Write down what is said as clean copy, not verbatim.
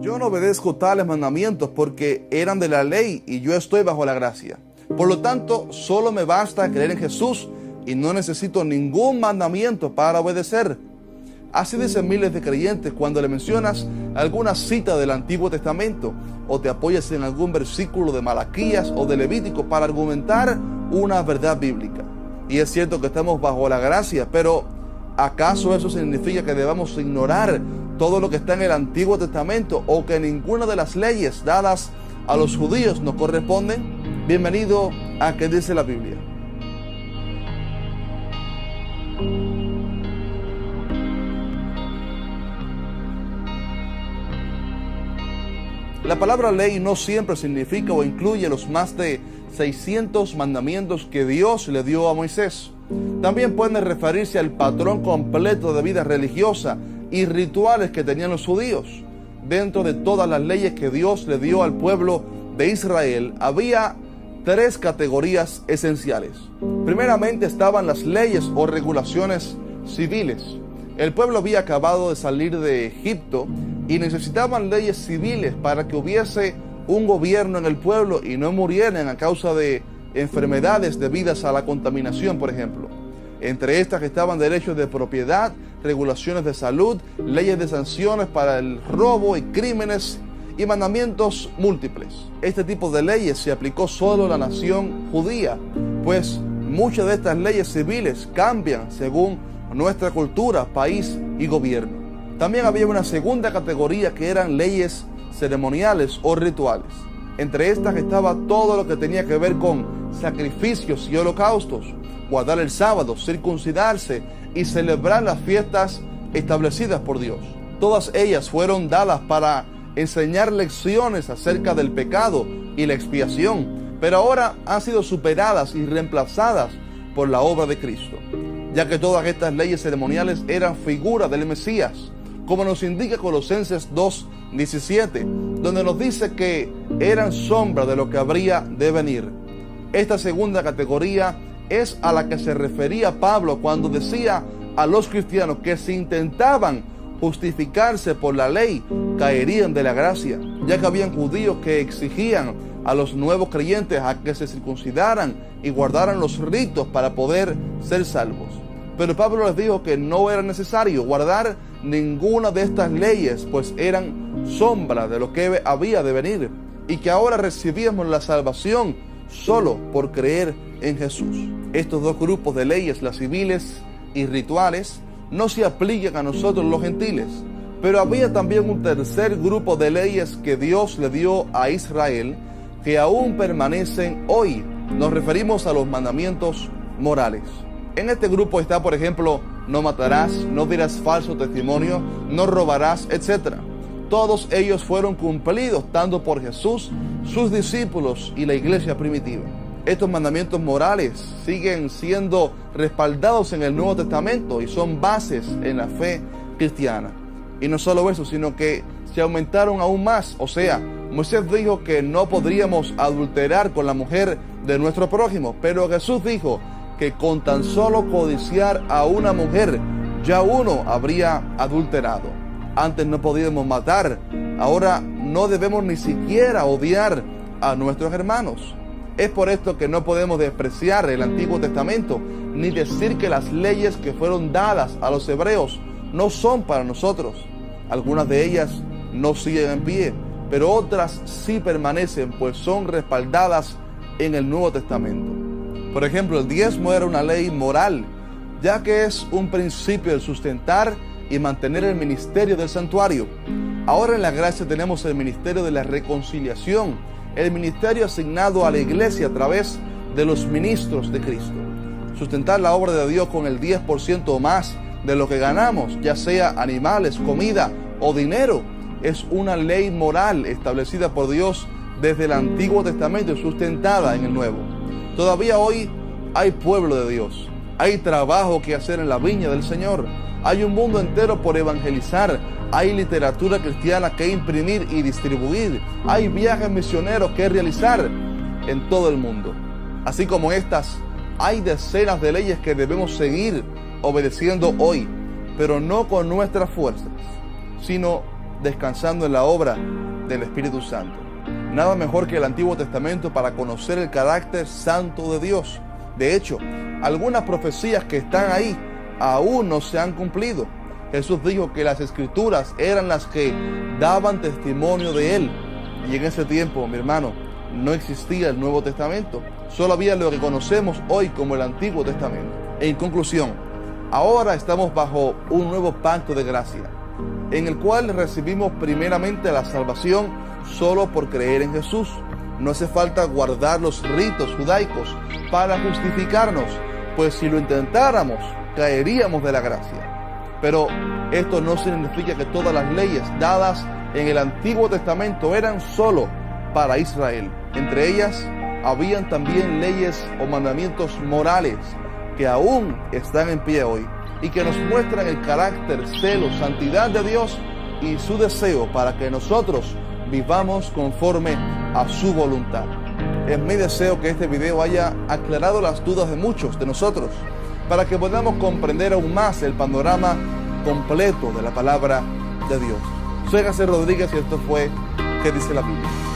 Yo no obedezco tales mandamientos porque eran de la ley y yo estoy bajo la gracia. Por lo tanto, solo me basta creer en Jesús y no necesito ningún mandamiento para obedecer. Así dicen miles de creyentes cuando le mencionas alguna cita del Antiguo Testamento o te apoyas en algún versículo de Malaquías o de Levítico para argumentar una verdad bíblica. Y es cierto que estamos bajo la gracia, pero ¿acaso eso significa que debamos ignorar todo lo que está en el Antiguo Testamento o que ninguna de las leyes dadas a los judíos nos corresponden? Bienvenido a ¿Qué dice la Biblia? La palabra ley no siempre significa o incluye los más de 600 mandamientos que Dios le dio a Moisés. También puede referirse al patrón completo de vida religiosa y rituales que tenían los judíos. Dentro de todas las leyes que Dios le dio al pueblo de Israel, había tres categorías esenciales. Primeramente estaban las leyes o regulaciones civiles. El pueblo había acabado de salir de Egipto y necesitaban leyes civiles para que hubiese un gobierno en el pueblo y no murieran a causa de enfermedades debidas a la contaminación, por ejemplo. Entre estas estaban derechos de propiedad, regulaciones de salud, leyes de sanciones para el robo y crímenes y mandamientos múltiples. Este tipo de leyes se aplicó solo a la nación judía, pues muchas de estas leyes civiles cambian según nuestra cultura, país y gobierno. También había una segunda categoría que eran leyes ceremoniales o rituales. Entre estas estaba todo lo que tenía que ver con sacrificios y holocaustos, guardar el sábado, circuncidarse y celebrar las fiestas establecidas por Dios. Todas ellas fueron dadas para enseñar lecciones acerca del pecado y la expiación, pero ahora han sido superadas y reemplazadas por la obra de Cristo, ya que todas estas leyes ceremoniales eran figuras del Mesías, como nos indica Colosenses 2:17, donde nos dice que eran sombra de lo que habría de venir. Esta segunda categoría es a la que se refería Pablo cuando decía a los cristianos que si intentaban justificarse por la ley, caerían de la gracia, ya que habían judíos que exigían a los nuevos creyentes a que se circuncidaran y guardaran los ritos para poder ser salvos. Pero Pablo les dijo que no era necesario guardar ninguna de estas leyes, pues eran sombra de lo que había de venir, y que ahora recibíamos la salvación solo por creer en Jesús. Estos dos grupos de leyes, las civiles y rituales, no se aplican a nosotros los gentiles, pero había también un tercer grupo de leyes que Dios le dio a Israel que aún permanecen hoy. Nos referimos a los mandamientos morales. En este grupo está, por ejemplo, no matarás, no dirás falso testimonio, no robarás, etc. Todos ellos fueron cumplidos tanto por Jesús, sus discípulos y la iglesia primitiva. Estos mandamientos morales siguen siendo respaldados en el Nuevo Testamento y son bases en la fe cristiana. Y no solo eso, sino que se aumentaron aún más. O sea, Moisés dijo que no podríamos adulterar con la mujer de nuestro prójimo, pero Jesús dijo que con tan solo codiciar a una mujer, ya uno habría adulterado. Antes no podíamos matar, ahora no debemos ni siquiera odiar a nuestros hermanos. Es por esto que no podemos despreciar el Antiguo Testamento, ni decir que las leyes que fueron dadas a los hebreos no son para nosotros. Algunas de ellas no siguen en pie, pero otras sí permanecen, pues son respaldadas en el Nuevo Testamento. Por ejemplo, el diezmo era una ley moral, ya que es un principio de sustentar y mantener el ministerio del santuario. Ahora en la gracia tenemos el ministerio de la reconciliación, el ministerio asignado a la iglesia a través de los ministros de Cristo. Sustentar la obra de Dios con el 10% o más de lo que ganamos, ya sea animales, comida o dinero, es una ley moral establecida por Dios desde el Antiguo Testamento y sustentada en el Nuevo. Todavía hoy hay pueblo de Dios, hay trabajo que hacer en la viña del Señor, hay un mundo entero por evangelizar, hay literatura cristiana que imprimir y distribuir, hay viajes misioneros que realizar en todo el mundo. Así como estas, hay decenas de leyes que debemos seguir obedeciendo hoy, pero no con nuestras fuerzas, sino descansando en la obra del Espíritu Santo. Nada mejor que el Antiguo Testamento para conocer el carácter santo de Dios. De hecho, algunas profecías que están ahí aún no se han cumplido. Jesús dijo que las Escrituras eran las que daban testimonio de Él. Y en ese tiempo, mi hermano, no existía el Nuevo Testamento. Solo había lo que conocemos hoy como el Antiguo Testamento. En conclusión, ahora estamos bajo un nuevo pacto de gracia, en el cual recibimos primeramente la salvación solo por creer en Jesús. No hace falta guardar los ritos judaicos para justificarnos, pues si lo intentáramos, caeríamos de la gracia. Pero esto no significa que todas las leyes dadas en el Antiguo Testamento eran solo para Israel. Entre ellas, habían también leyes o mandamientos morales que aún están en pie hoy y que nos muestran el carácter, celo, santidad de Dios y su deseo para que nosotros vivamos conforme a su voluntad. Es mi deseo que este video haya aclarado las dudas de muchos de nosotros para que podamos comprender aún más el panorama completo de la palabra de Dios. Soy José Rodríguez y esto fue ¿Qué dice la Biblia?